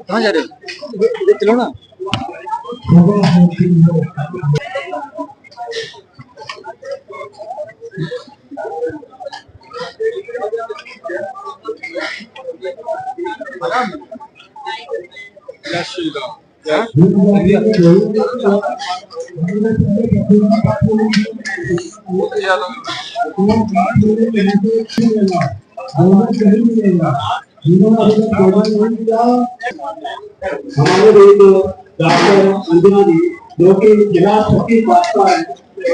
कहाँ जा रहे हो? चलो ना। हमारे एक डॉक्टर अंजना जी जो कि जिला शक्ति भाजपा है,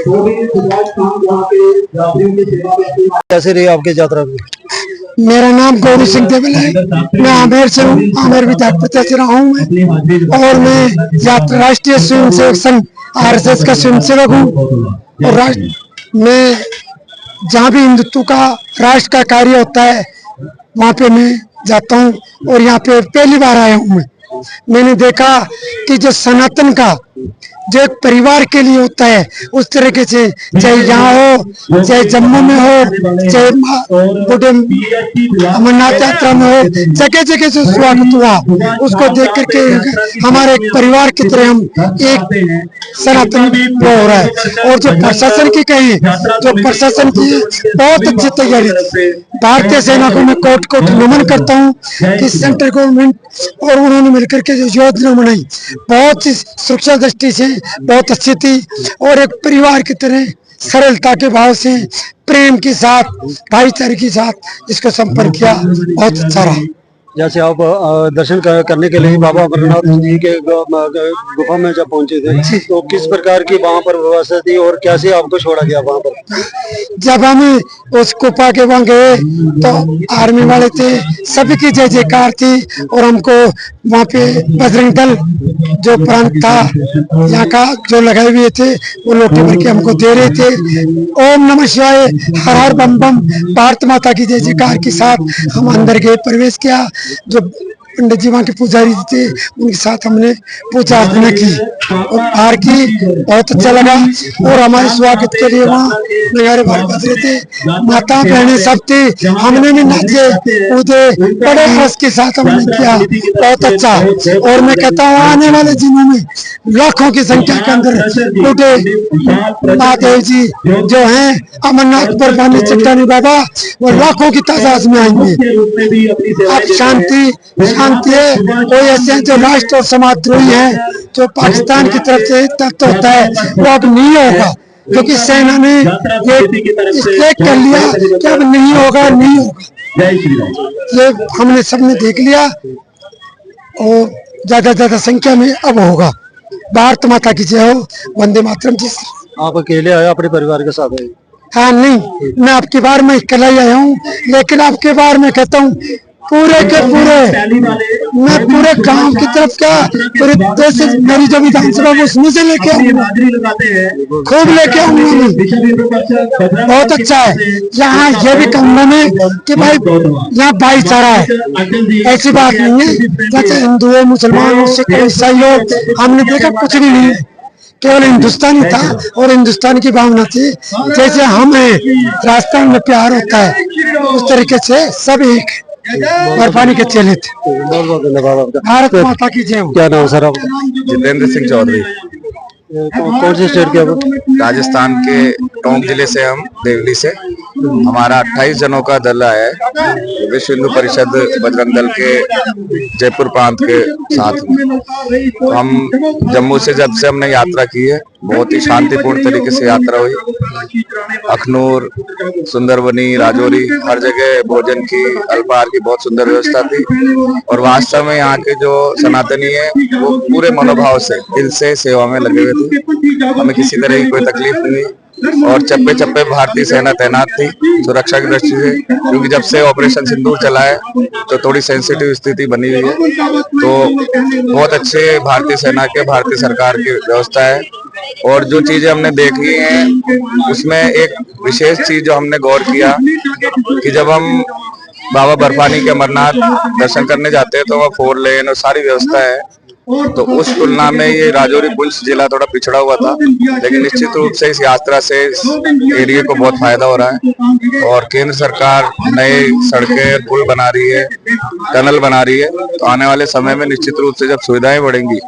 वो भी सुभाष काम वहाँ पे यात्रियों की सेवा में। कैसे रही आपकी यात्रा में? मेरा नाम गौरी सिंह देवल है, मैं आमेर से हूँ, आमेर विधायक प्रत्याशी रहा हूँ और मैं राष्ट्रीय स्वयंसेवक संघ RSS का स्वयंसेवक हूँ। और मैं जहाँ भी हिंदुत्व का राष्ट्र का कार्य होता है वहाँ पे मैं जाता हूँ और यहाँ पे पहली बार आया हूँ। मैंने देखा कि जो सनातन का जो एक परिवार के लिए होता है उस तरीके से, चाहे यहाँ हो, चाहे जम्मू में हो, चाहे अमरनाथ यात्रा में हो, जगह जगह से स्वागत हुआ। उसको देख करके हमारे एक परिवार की तरह हम एक सनातन वो हो रहा है। और जो प्रशासन की कही, जो प्रशासन की बहुत अच्छी तैयारी थी। भारतीय सेना को मैं कोट कोट नमन करता हूँ कि सेंट्रल गवर्नमेंट और उन्होंने मिलकर के जो योजना बनाई बहुत ही सुरक्षा दृष्टि से बहुत अच्छी थी और एक परिवार की तरह सरलता के भाव से प्रेम के साथ भाईचारे के साथ इसको संपन्न किया, बहुत अच्छा रहा। जैसे आप दर्शन करने के लिए बाबा अमरनाथ जी के गुफा में जब पहुंचे थे तो किस प्रकार की वहाँ पर व्यवस्था थी और कैसे आपको छोड़ा गया वहाँ पर? जब हम उस गुफा के वहाँ गए तो आर्मी वाले थे, सभी की जय जयकार थी और हमको वहाँ पे बजरंग दल जो प्रांत था यहाँ का जो लगाए हुए थे वो लोटे भर के हमको दे रहे थे। ओम नमः शिवाय, हर हर बम बम, भारत माता की जय जयकार के साथ हम अंदर गए, प्रवेश किया। जो पंडित जी वहाँ के पुजारी थे उनके साथ हमने पूजा अर्चना की और बाहर की, बहुत अच्छा लगा। और हमारे स्वागत के लिए वहाँ नगाड़े बज रहे थे, माता बहनें सब थी, हमने भी नाचे कूदे, बड़े हर्ष के साथ हमने किया, बहुत अच्छा। और मैं कहता हूँ आने वाले दिनों में लाखों की संख्या के अंदर बूढ़े महादेव जी जो हैं अमरनाथ बर्फानी चट्टानी बाबा, वो लाखों की तादाद में आएंगे। अब शांति है, कोई ऐसे जो राष्ट्र और समाजद्रोही है जो पाकिस्तान की तरफ से तत्व होता है वो अब नहीं होगा, क्योंकि सेना ने ये कर लिया कि अब नहीं होगा। ये हमने सबने देख लिया और ज्यादा संख्या में अब होगा। भारत माता की जय हो, वंदे मातरम जी। आप अकेले आए अपने परिवार के साथ आए? हाँ नहीं, मैं आपकी बार में अकेला ही आया हूँ, लेकिन आपके बार में कहता हूँ पूरे के पूरे मैं पूरे गांव की तरफ क्या पूरे देश से मेरी जो विधानसभा उसमें से लेके आऊंगा, खूब लेके आऊंगा। बहुत अच्छा है यहाँ, ये भी कहूंगा मैं कि भाई यहाँ भाईचारा है, ऐसी बात नहीं है। जैसे हिंदू हो, मुसलमान हो, सिख हो, ईसाई हो, हमने देखा कुछ भी नहीं है, केवल हिंदुस्तानी था और हिंदुस्तान की भावना थी। जैसे हम हैं, राजस्थान में प्यार होता है, उस तरीके से सब एक बर्फानी के चेले थे। बहुत बहुत धन्यवाद आपका। भारत माता की जय हो। क्या नाम सर आपका? जितेंद्र सिंह चौधरी। कौन से स्टेट के आप? राजस्थान के टोंक जिले से, हम देवली से। हमारा 28 जनों का दल आया है विश्व हिंदू परिषद बजरंग दल के जयपुर प्रांत के साथ में। तो हम जम्मू से जब से हमने यात्रा की है, बहुत ही शांतिपूर्ण तरीके से यात्रा हुई। अखनूर, सुंदरबनी, राजौरी, हर जगह भोजन की, अल्पाहार की बहुत सुंदर व्यवस्था थी। और वास्तव में यहाँ के जो सनातनी है वो पूरे मनोभाव से दिल से सेवा में लगे हुए थे, हमें किसी तरह की कोई तकलीफ नहीं हुई। और चप्पे चप्पे भारतीय सेना तैनात थी सुरक्षा की दृष्टि से, क्योंकि जब से ऑपरेशन सिंदूर चला है तो थोड़ी सेंसिटिव स्थिति बनी हुई है। तो बहुत अच्छे भारतीय सेना के, भारतीय सरकार की व्यवस्था है। और जो चीजें हमने देखी हैं उसमें एक विशेष चीज जो हमने गौर किया कि जब हम बाबा बर्फानी के अमरनाथ दर्शन करने जाते हैं तो वहाँ 4 लेन और सारी व्यवस्था है, तो उस तुलना में ये राजौरी पुंछ जिला थोड़ा पिछड़ा हुआ था। लेकिन निश्चित रूप से इस यात्रा से इस एरिया को बहुत फायदा हो रहा है और केंद्र सरकार नए सड़कें, पुल बना रही है, टनल बना रही है, तो आने वाले समय में निश्चित रूप से जब सुविधाएं बढ़ेंगी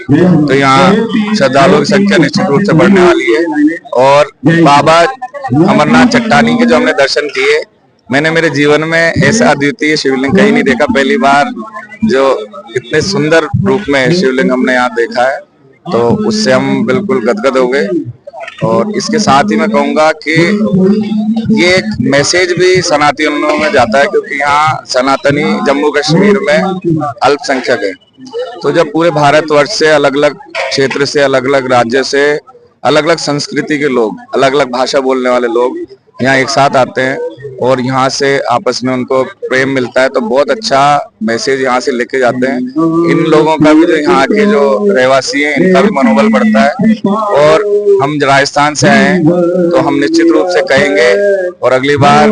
तो यहाँ श्रद्धालुओं की संख्या निश्चित रूप से बढ़ने वाली है। और बाबा अमरनाथ चट्टानी के जो हमने दर्शन किए, मैंने मेरे जीवन में ऐसा अद्वितीय शिवलिंग कहीं नहीं देखा। पहली बार जो इतने सुंदर रूप में शिवलिंग हमने यहाँ देखा है, तो उससे हम बिल्कुल गदगद हो गए। और इसके साथ ही मैं कहूँगा कि ये एक मैसेज भी सनातनियों में जाता है, क्योंकि यहाँ सनातनी जम्मू कश्मीर में अल्पसंख्यक है। तो जब पूरे भारतवर्ष से अलग अलग क्षेत्र से, अलग अलग राज्य से, अलग अलग संस्कृति के लोग, अलग अलग भाषा बोलने वाले लोग यहाँ एक साथ आते हैं और यहाँ से आपस में उनको प्रेम मिलता है, तो बहुत अच्छा मैसेज यहाँ से लेके जाते हैं। इन लोगों का भी, जो यहाँ के जो रहवासी हैं, इनका भी मनोबल बढ़ता है। और हम राजस्थान से आए हैं तो हम निश्चित रूप से कहेंगे, और अगली बार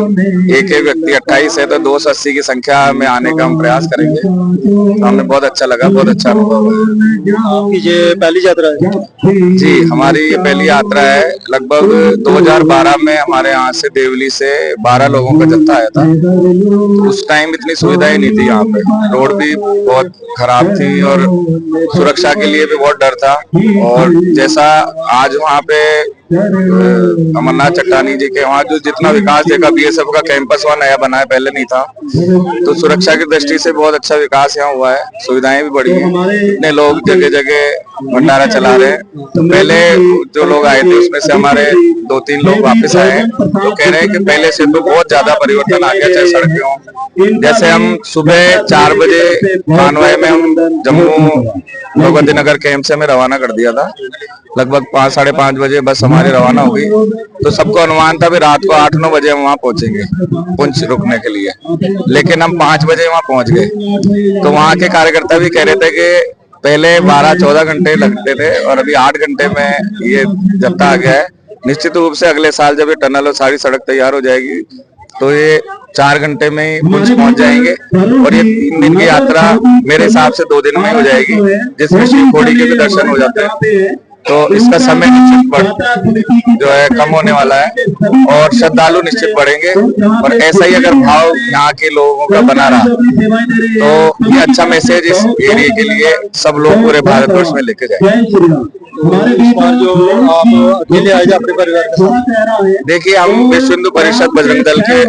एक व्यक्ति 28 है तो 280 की संख्या में आने का हम प्रयास करेंगे। तो हमें बहुत अच्छा लगा, बहुत अच्छा अनुभव है। आपकी ये पहली यात्रा है? जी, हमारी ये पहली यात्रा है। लगभग 2012 में हमारे यहाँ से देवली से 12 लोगों का जत्था आया था। तो उस टाइम इतनी सुविधाएं नहीं थी यहाँ पे, रोड भी बहुत खराब थी और सुरक्षा के लिए भी बहुत डर था। और जैसा आज वहाँ पे अमरनाथ चट्टानी जी के वहाँ जो जितना विकास देखा, बीएसएफ का कैंपस वहाँ नया बना है, पहले नहीं था, तो सुरक्षा की दृष्टि से बहुत अच्छा विकास यहाँ हुआ है। सुविधाएं भी बढ़ी हैं, इतने लोग जगह जगह भंडारा चला रहे हैं। तो पहले जो लोग आए थे उसमें से हमारे 2-3 लोग वापस आए हैं, तो कह रहे हैं कि पहले से तो बहुत ज्यादा परिवर्तन आ गया, चाहे सड़कें हों। जैसे हम सुबह 4 बजे कानवाई में हम जम्मू भगवती नगर कैंप से हमें रवाना कर दिया था। लगभग 5-5:30 बजे बस हमारी रवाना हो गई, तो सबको अनुमान था भी रात को 8-9 बजे हम वहाँ पहुंचेंगे पुंछ रुकने के लिए। लेकिन हम 5 बजे वहाँ पहुंच गए। तो वहाँ के कार्यकर्ता भी कह रहे थे कि पहले 12-14 घंटे लगते थे और अभी 8 घंटे में ये जत्था आ गया है। निश्चित रूप से अगले साल जब ये टनल और सारी सड़क तैयार हो जाएगी तो ये 4 घंटे में ही पुंछ पहुंच जाएंगे। और ये 3 दिन की यात्रा मेरे हिसाब से 2 दिन में ही हो जाएगी, जिसमें शिवखोड़ी के भी दर्शन हो जाते हैं। तो इसका समय निश्चित जो है कम होने वाला है और श्रद्धालु निश्चित बढ़ेंगे। और ऐसा ही अगर भाव यहाँ के लोगों का बना रहा तो ये अच्छा मैसेज इस एरिया के लिए सब लोग पूरे भारतवर्ष में लेके जाएंगे। जो आप अकेले आए अपने परिवार के साथ? देखिए, हम विश्व हिंदू परिषद बजरंग दल के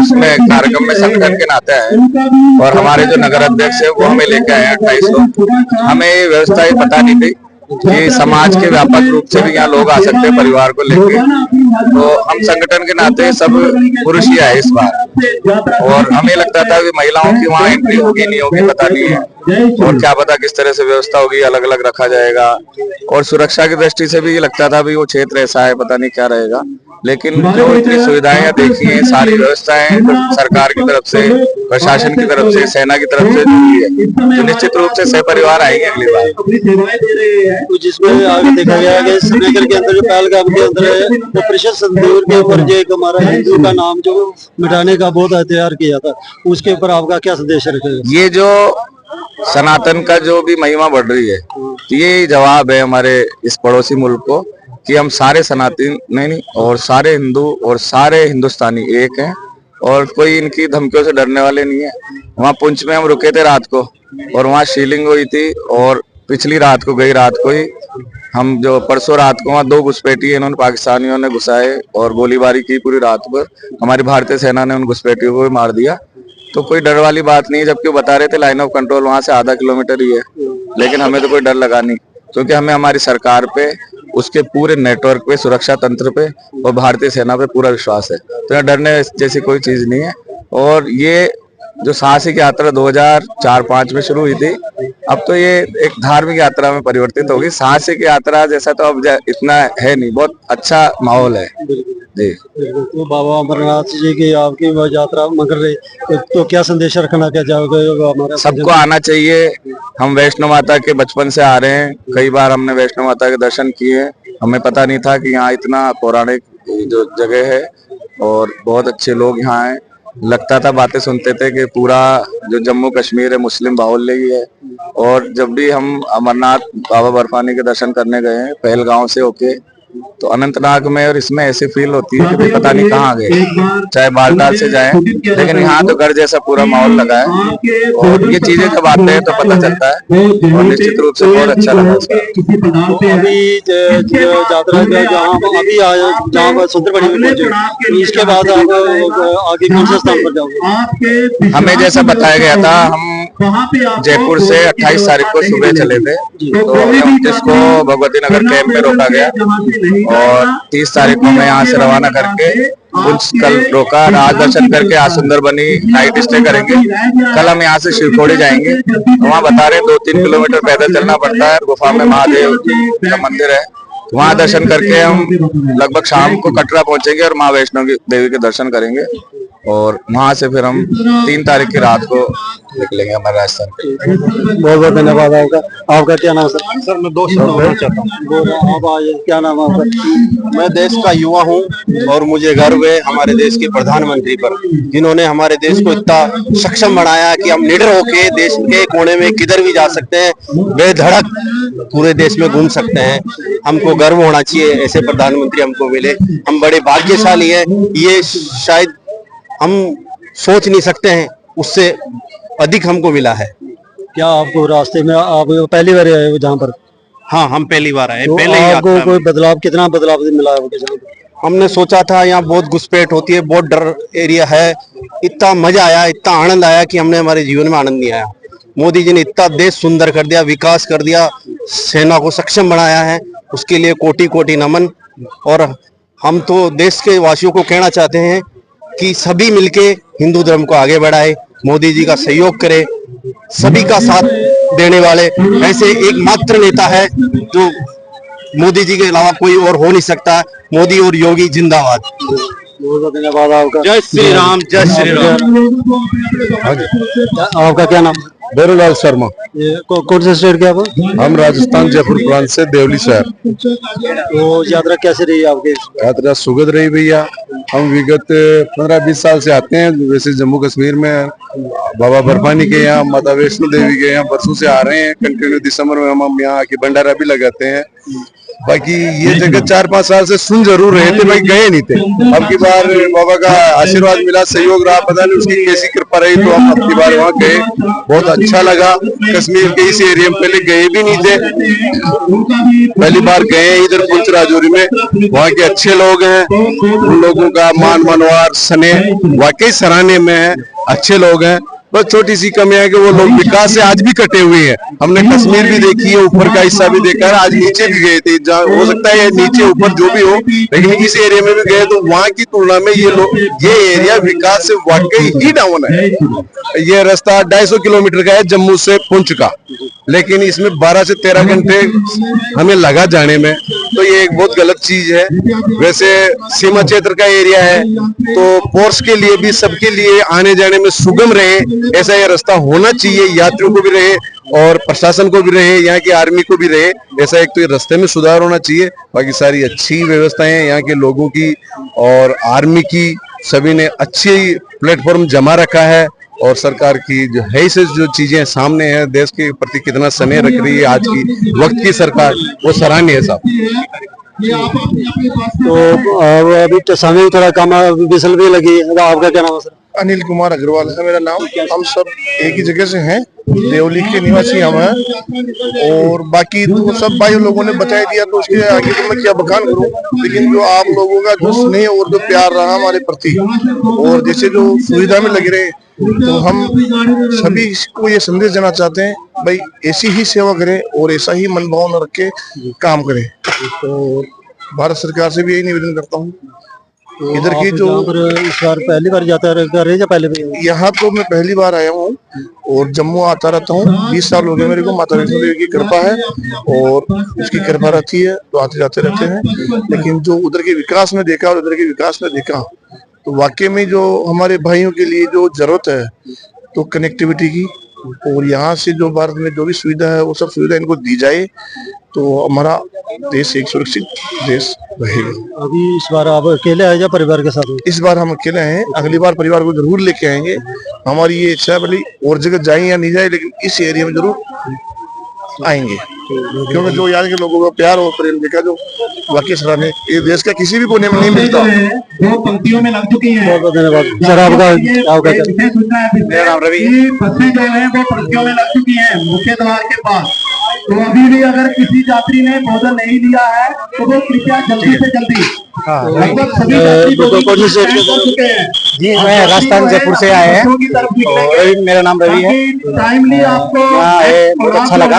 इसमें कार्यक्रम में संगठन के नाते हैं और हमारे जो नगर अध्यक्ष है वो हमें लेके आए हैं 28 लोग। हमें ये व्यवस्था ही पता नहीं थी कि समाज के व्यापक रूप से भी यहाँ लोग आ सकते हैं परिवार को लेके, तो हम संगठन के नाते सब पुरुष ही आए इस बार। और हमें लगता था कि महिलाओं की वहाँ एंट्री होगी नहीं होगी पता नहीं है, और क्या पता किस तरह से व्यवस्था होगी, अलग अलग रखा जाएगा। और सुरक्षा की दृष्टि से भी ये लगता था भी वो क्षेत्र ऐसा है, पता नहीं क्या रहेगा। लेकिन जो इतनी सुविधाएं देखी हैं, सारी व्यवस्थाएं सरकार की तरफ से, प्रशासन की तरफ से, सेना की तरफ से दी है, तो निश्चित रूप से सहपरिवार आएंगे अगली बार। तो जिसमें आगे देखा गया कि श्रीनगर के अंदर जो पहलगाम के अंदर है, ऑपरेशन सिंदूर के ऊपर जो एक हमारा हिंदू का नाम जो मिटाने का बहुत हथियार किया था, उसके ऊपर आपका क्या संदेश रखेगा? ये जो सनातन का जो भी महिमा बढ़ रही है, ये जवाब है हमारे इस पड़ोसी मुल्क को कि हम सारे सनातन नहीं और सारे हिंदू और सारे हिंदुस्तानी एक हैं और कोई इनकी धमकियों से डरने वाले नहीं है। वहाँ पुंछ में हम रुके थे रात को और वहाँ शीलिंग हुई थी, और पिछली रात को गई रात को ही हम जो परसों रात को वहाँ 2 घुसपैठी इन्होंने पाकिस्तानियों ने घुसाए और गोलीबारी की पूरी रात भर। हमारी भारतीय सेना ने उन घुसपैठियों को भी मार दिया। तो कोई डर वाली बात नहीं है, जबकि वो बता रहे थे लाइन ऑफ कंट्रोल वहाँ से आधा किलोमीटर ही है, लेकिन हमें तो कोई डर लगा नहीं, क्योंकि हमें हमारी सरकार पे, उसके पूरे नेटवर्क पे, सुरक्षा तंत्र पे और भारतीय सेना पे पूरा विश्वास है। तो यहाँ डरने जैसी कोई चीज नहीं है। और ये जो साहसिक यात्रा 2004-05 में शुरू हुई थी, अब तो ये एक धार्मिक यात्रा में परिवर्तित होगी। साहसिक यात्रा जैसा तो अब इतना है नहीं, बहुत अच्छा माहौल है जी। तो बाबा अमरनाथ जी की आपकी यात्रा मगर रही, तो क्या संदेश रखना क्या चाहोगे? हमारा सबको आना चाहिए। हम वैष्णो माता के बचपन से आ रहे हैं, कई बार हमने वैष्णो माता के दर्शन किए हैं। हमें पता नहीं था कि यहाँ इतना पौराणिक जो जगह है और बहुत अच्छे लोग यहाँ हैं। लगता था, बातें सुनते थे कि पूरा जो जम्मू कश्मीर है मुस्लिम बाहुल्य ही है। और जब भी हम अमरनाथ बाबा बर्फानी के दर्शन करने गए हैं पहलगांव से होके, तो अनंतनाग में और इसमें ऐसी फील होती है कि भाई पता नहीं कहाँ गए, चाहे बालटाल से जाएं, लेकिन यहाँ तो घर जैसा पूरा माहौल लगा है। और ये चीजें जब आते हैं तो पता चलता है, और निश्चित रूप से बहुत अच्छा लगा इसका। अभी जो यात्रा का जहाँ पर सुंदरबनी में पहुंचे, तो इसके बाद आप आगे कौन से स्थान पर जाओगे? हमें जैसा बताया गया था, हम जयपुर से 28 तारीख को सुबह चले थे, तो 29 को भगवती नगर कैंप में रोका गया और 30 तारीख को मैं यहाँ से रवाना करके कुछ कल रोका, आज दर्शन करके आज सुंदरबनी नाइट स्टे करेंगे। कल हम यहाँ से शिवखोड़ी जाएंगे, वहाँ बता रहे 2-3 किलोमीटर पैदल चलना पड़ता है। गुफा में महादेव का मंदिर है, वहाँ दर्शन करके हम लगभग शाम को कटरा पहुंचेंगे और माँ वैष्णो देवी के दर्शन करेंगे। और वहां से फिर हम 3 तारीख की रात को निकलेंगे हमारे राजस्थान के। बहुत बहुत धन्यवाद आपका। आपका क्या नाम सर? सर मैं 2 शब्द बोलना चाहता हूँ। आप आइए, क्या नाम है आपका? मैं देश का युवा हूँ और मुझे गर्व है हमारे देश के प्रधानमंत्री पर, जिन्होंने हमारे देश को इतना सक्षम बनाया कि हम निडर होके देश के कोने में किधर भी जा सकते हैं, बेधड़क पूरे देश में घूम सकते हैं। हमको गर्व होना चाहिए, ऐसे प्रधानमंत्री हमको मिले, हम बड़े भाग्यशाली हैं। ये शायद हम सोच नहीं सकते हैं, उससे अधिक हमको मिला है। क्या आपको रास्ते में आप पहली बार आए हो जहाँ पर? हाँ, हम पहली बार आए, तो पहले ही आपको यात्रा कोई बदलाव, कितना बदलाव मिला है जहाँ पर? हमने सोचा था यहाँ बहुत घुसपैठ होती है, बहुत डर एरिया है। इतना मजा आया, इतना आनंद आया कि हमने हमारे जीवन में आनंद नहीं आया। मोदी जी ने इतना देश सुंदर कर दिया, विकास कर दिया, सेना को सक्षम बनाया है, उसके लिए कोटि कोटि नमन। और हम तो देश के वासियों को कहना चाहते हैं कि सभी मिलके हिंदू धर्म को आगे बढ़ाए, मोदी जी का सहयोग करे, सभी का साथ देने वाले ऐसे एकमात्र नेता है जो मोदी जी के अलावा कोई और हो नहीं सकता। मोदी और योगी जिंदाबाद। बहुत बहुत धन्यवाद आपका। जय श्री राम, जय श्री राम। आपका क्या नाम? बेरूलाल शर्मा। कौन से स्टेट के आप? हम राजस्थान जयपुर प्रांत से, देवली शहर। तो यात्रा कैसे रही आपके? यात्रा सुखद रही भैया। हम विगत 15-20 साल से आते हैं, वैसे जम्मू कश्मीर में बाबा बर्फानी के यहाँ, माता वैष्णो देवी के यहाँ बरसों से आ रहे हैं कंटिन्यू। दिसंबर में हम यहाँ आके भंडारा भी लगाते हैं। बाकी ये जगह 4-5 साल से सुन जरूर रहे थे, भाई गए नहीं थे। अब की बार बाबा का आशीर्वाद मिला, सहयोग रहा, पता नहीं उसकी कैसी कृपा रही, तो हम अब की बार वहाँ गए, बहुत अच्छा लगा। कश्मीर के इस एरिया में पहले गए भी नहीं थे, पहली बार गए इधर पुंछ राजौरी में। वहाँ के अच्छे लोग हैं, उन लोगों का मान मनवार स्नेह वाकई सराहनीय में है, अच्छे लोग हैं। बस छोटी सी कमी है कि वो लोग विकास से आज भी कटे हुए हैं। हमने कश्मीर भी देखी है, ऊपर का हिस्सा भी देखा है, आज नीचे भी गए थे। जहाँ हो सकता है नीचे ऊपर जो भी हो, लेकिन इस एरिया में भी गए तो वहाँ की तुलना में ये एरिया विकास से वाकई ही डाउन है। ये रास्ता 250 किलोमीटर का है जम्मू से पुंछ का, लेकिन इसमें 12 से 13 घंटे हमें लगा जाने में, तो ये एक बहुत गलत चीज है। वैसे सीमा क्षेत्र का एरिया है, तो फोर्स के लिए भी, सबके लिए आने जाने में सुगम रहे, ऐसा ये रास्ता होना चाहिए। यात्रियों को भी रहे और प्रशासन को भी रहे, यहाँ की आर्मी को भी रहे, ऐसा एक तो ये रास्ते में सुधार होना चाहिए। बाकी सारी अच्छी व्यवस्थाएं यहाँ के लोगों की और आर्मी की, सभी ने अच्छी प्लेटफॉर्म जमा रखा है। और सरकार की जो है से जो चीजें सामने हैं, देश के प्रति कितना स्नेह रख रही है आज की वक्त की सरकार, वो सराहनीय है साहब। तो अभी तो समय थोड़ा कम बिसल भी लगी। आपका क्या नाम है सर? अनिल कुमार अग्रवाल है मेरा नाम। हम सब एक ही जगह से हैं, देवली के निवासी हम हैं। और बाकी तो सब भाई लोगों ने बता दिया, तो उसके आगे तो मैं क्या बखान करूं। लेकिन जो आप लोगों का जो स्नेह और जो प्यार रहा हमारे प्रति, और जैसे जो सुविधा में लग रहे, तो हम सभी को ये संदेश देना चाहते हैं, भाई ऐसी ही सेवा करें और ऐसा ही मन भावना रख के काम करें। तो भारत सरकार से भी यही निवेदन करता हूँ। तो इधर की जो इस बार पहली बार जाता कर रहे या पहले भी? यहाँ तो मैं पहली बार आया हूँ और जम्मू आता रहता हूँ। 20 साल हो गए मेरे को। माता वैष्णो देवी की कृपा है और उसकी कृपा रहती है, तो आते जाते रहते हैं। लेकिन जो उधर के विकास में देखा और उधर के विकास में देखा, तो वाकई में जो हमारे भाइयों के लिए जो जरूरत है, तो कनेक्टिविटी की, और यहाँ से जो भारत में जो भी सुविधा है वो सब सुविधा इनको दी जाए, तो हमारा देश एक सुरक्षित देश रहेगा। अभी इस बार आप अकेले आए या परिवार के साथ? इस बार हम अकेले हैं, अगली बार परिवार को जरूर लेके आएंगे। हमारी ये इच्छा है, भले और जगह जाए या नहीं जाए, लेकिन इस एरिया में जरूर आएंगे, क्योंकि जो यहाँ के लोगों का प्यार और प्रेम देखा जो वाकई सराहनीय, ये देश का किसी भी कोने में नहीं मिलता। दो पंक्तियों में लग चुकी हैं। बहुत बहुत धन्यवाद सर आपका। मेरा नाम रवि है। बसें जो है वो पंक्तियों में लग चुकी हैं मुख्य द्वार के पास। तो अभी भी अगर किसी यात्री ने भोजन नहीं लिया है तो वो कृपया जल्दी से जल्दी, लगभग सभी यात्री भोजन पहुंच चुके हैं। जी, मैं राजस्थान जयपुर से आए हैं और मेरा नाम रवि है। टाइमली आपको बहुत अच्छा लगा।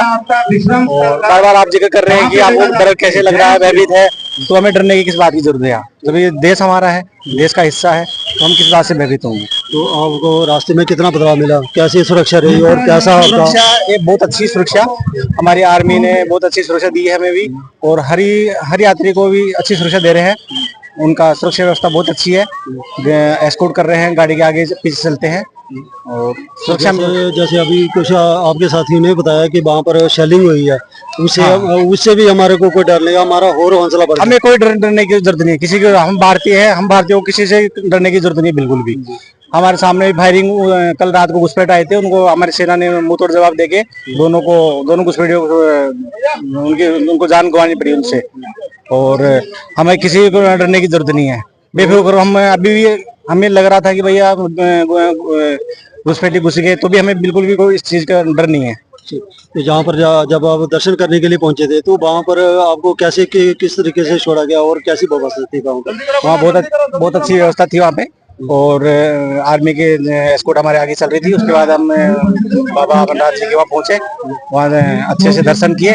और बार बार आप जिक्र कर रहे हैं कि आपको डर कैसे लग रहा है, भयभीत है, तो हमें डरने की किस बात की जरूरत है? जब ये देश हमारा है, देश का हिस्सा है, तो हम किस बात से भयभीत होंगे? तो आपको रास्ते में कितना बदलाव मिला, कैसी सुरक्षा रही और कैसा आपका? सुरक्षा, ये बहुत अच्छी सुरक्षा, हमारी आर्मी ने बहुत अच्छी सुरक्षा दी है हमें भी, और हर यात्री को भी अच्छी सुरक्षा दे रहे हैं। उनका सुरक्षा व्यवस्था बहुत अच्छी है, एस्कॉर्ट कर रहे हैं, गाड़ी के आगे पीछे चलते हैं। और सुरक्षा जैसे अभी कुछ आपके साथियों ने बताया कि वहाँ पर शेलिंग हुई है, उससे भी हमारे को कोई डर नहीं, हमारा और हौसला बढ़ा। हमें कोई डरने की जरूरत नहीं है किसी को। हम भारतीय हैं, हम भारतीयों को किसी से डरने की जरूरत नहीं है बिल्कुल भी। हमारे सामने भी फायरिंग, कल रात को घुसपैठ आए थे, उनको हमारी सेना ने मुंह तोड़ जवाब देके दोनों घुसपैठियों उनको जान गंवानी पड़ी उनसे। और हमें किसी को डरने की जरूरत नहीं है, बेफिक्र। हम अभी भी हमें लग रहा था कि भैया घुसपैठी घुस गए, तो भी हमें बिल्कुल भी कोई इस चीज का डर नहीं है। तो जहाँ पर जब आप दर्शन करने के लिए पहुंचे थे, तो वहाँ पर आपको कैसे किस तरीके से छोड़ा गया और कैसी व्यवस्था थी वहाँ पर? वहाँ बहुत अच्छी व्यवस्था थी वहाँ पे, और आर्मी के एस्कॉर्ट हमारे आगे चल रही थी। उसके बाद हम बाबा अमरनाथ जी के वहाँ पहुंचे, वहाँ अच्छे से दर्शन किए,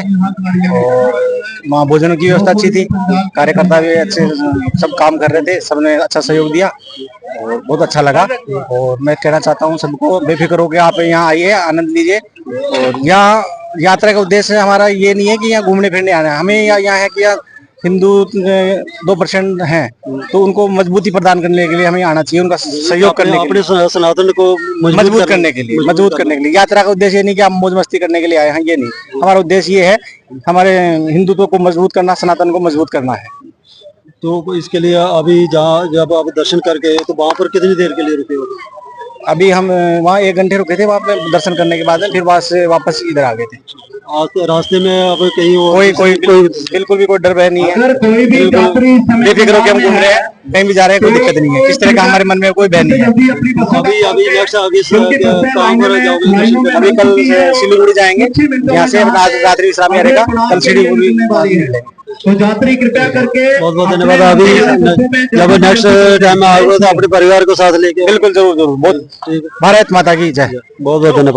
और वहाँ भोजन की व्यवस्था अच्छी थी, कार्यकर्ता भी अच्छे सब काम कर रहे थे, सबने अच्छा सहयोग दिया और बहुत अच्छा लगा। और मैं कहना चाहता हूँ सबको, बेफिक्र होकर आप यहाँ आइए, आनंद लीजिए। और यहाँ यात्रा का उद्देश्य हमारा ये नहीं है कि यहाँ घूमने फिरने आना है, हमें यहाँ है कि हिंदू 2% हैं, तो उनको मजबूती प्रदान करने के लिए हमें आना चाहिए, उनका सहयोग करने के लिए, अपने सनातन को मजबूत करने के लिए। यात्रा का उद्देश्य ये नहीं कि हम मौज मस्ती करने के लिए आए हैं, ये नहीं। हमारा उद्देश्य ये है, हमारे हिंदुत्व को मजबूत करना, सनातन को मजबूत करना है। तो इसके लिए अभी जब आप दर्शन करके, तो वहाँ पर कितनी देर के लिए रुके हो? अभी हम वहाँ 1 घंटे रुके थे, वहाँ पे दर्शन करने के बाद फिर वहाँ से वापस इधर आ गए थे। रास्ते में अब कहीं कोई बिल्कुल भी कोई डर भय नहीं है, बेफिक्र होकर हम घूम रहे हैं, कहीं भी जा रहे हैं, कोई दिक्कत नहीं है, किस तरह का हमारे मन में कोई भय नहीं है। अभी नेक्स्ट कहाँ पर जाओगे? अभी कल सिलीगुड़ी जाएंगे, यहाँ से रात्रि विश्राम रहेगा, कल सिलीगुड़ी। तो यात्री कृपया करके बहुत बहुत धन्यवाद। अभी जब नेक्स्ट टाइम आओगे तो अपने परिवार को साथ लेके बिल्कुल जरूर। बहुत भारत माता की जय। बहुत बहुत धन्यवाद।